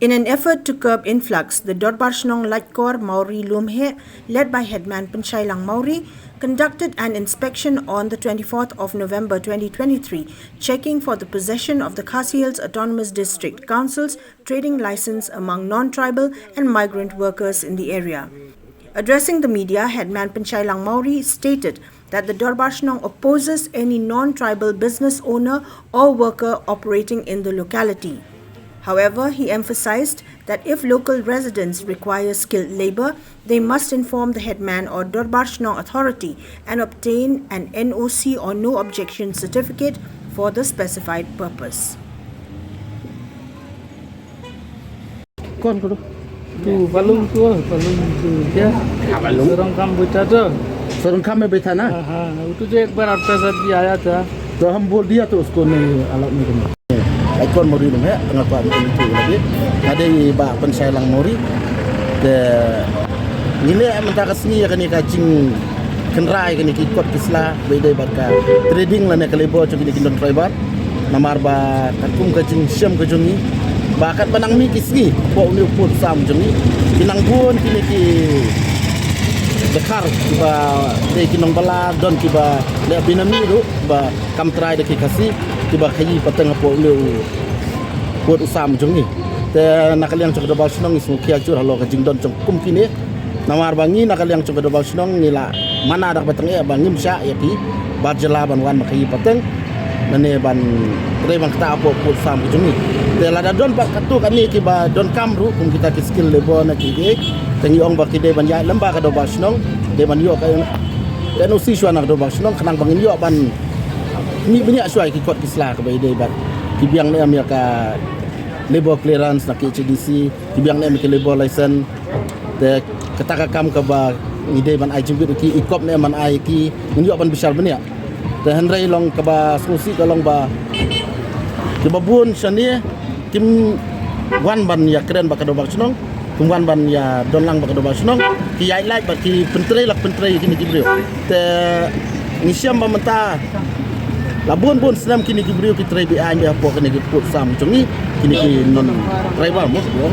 In an effort to curb influx, the Dorbarshnong Latkor Maori Lumhe, led by headman Panchailang Maori, conducted an inspection on the 24th of November 2023, checking for the possession of the Khasi Hills Autonomous District Council's trading license among non-tribal and migrant workers in the area. Addressing the media, headman Panchailang Maori stated that the Dorbarshnong opposes any non-tribal business owner or worker operating in the locality. However, he emphasized that if local residents require skilled labor, they must inform the headman or Dorbarshnong authority and obtain an NOC or no objection certificate for the specified purpose. Con có đâu? Tu balung tu dia. balung? Orang kambucha tu. Sir उनका मैं बैठा ना हाँ, तो जो एक बार आपके साथ भी आया था. तो हम बोल दिया तो उसको नहीं अलाउ नहीं करना Aikon Mori dong ya ngapa itu lagi ada ba Panchailang Mori de nile mentah kesini ya kan kacing kenrai kan ikut kisla beda barka trading lah ne kalebo cok ini kindon tribal namar ba kakum kacing syam kajongi bakat banang mi kisni po uni pun sam jongi kinang bun kini ki dekar ba de kinong bala don kiba le binami ru ba kam trai de kasih tiba kaji pateng apa ulu buat usaha macam ni. Te nakaliang cok dobal senong is mukia cur halo kajing don cok kum kini. Namar bangi nakaliang cok dobal senong nila mana ada pateng ya bangim sya ya ki barjela ban wan makai pateng nane ban tre ban kata apa buat usaha macam ni. Te lada don pak katu kani ki ba don kamru kum kita ki skill lebo na ki de tengi ong ba ki de ban ya lembah ka dobal senong de ban yo ka dan usi suana dobal senong kenang bangin yo ban ni banyak suai ki kot kislah ke bayi debat ki biang ne Amerika labor clearance nak HDC ki biang ne Amerika labor license de ketaka kam ke ba ni de ban ai jumbi ki ikop ne man ai ki ngi ban bisal benia de henrei long ke ba susi ka long ba ki babun sani kim wan ban ya keren ba ka do ba sunong kim wan ban ya donlang ba ka do ba sunong ki yai lai ba ki pentrei lak pentrei ki ni brio te ni siam ba menta Labun pun senam kini kibrio ki trai bi anja po kini ki put sam chungi kini ki non tribal mos bo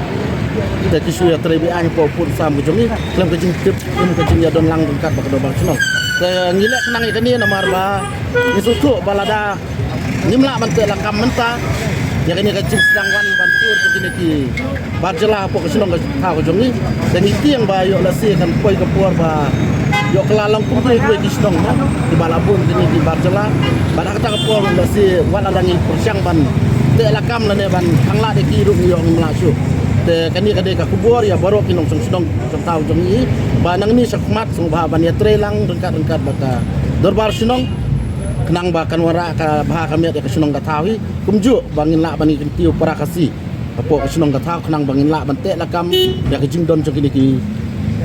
kita ki suya trai bi anja po put sam chungi lam ka jing tip lam ka jing ya don lang kat ba ka do bang sunong ke ngilek kenang ikani namar ba isutu balada nimla man te lakam menta ya kini ka jing sedang wan bantur kini ki barjela po ka sunong ka ta ko chungi dan itiang ba yo lasi kan poi ka puar ba yo kelalang kumpulan dua kisong di balabun ini di Barjela pada kata kapol si wala dangi persiang ban te lakam lane ban angla de kiru yo nglasu te kani kade ka kubur ya baro kinong song tahu jongi banang ni sakmat song ba ban ya trelang rengkat baka dorbar sinong kenang bakan wara ka bah kami ya kesunong katawi kumju bangin la bani tiu parakasi apo kesunong kataw kenang bangin la ban te lakam ya kejing don jong ki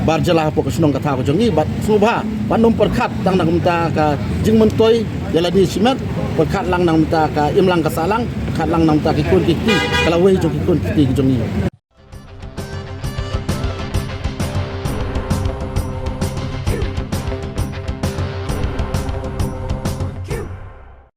Barjela po kesunong kata ko jongi bat subha panum perkat tang nang mta ka jing mentoi jala di simet perkat lang nang mta ka imlang ka salang perkat lang nang mta ki kun ki kalau we jong ki kun ki jongi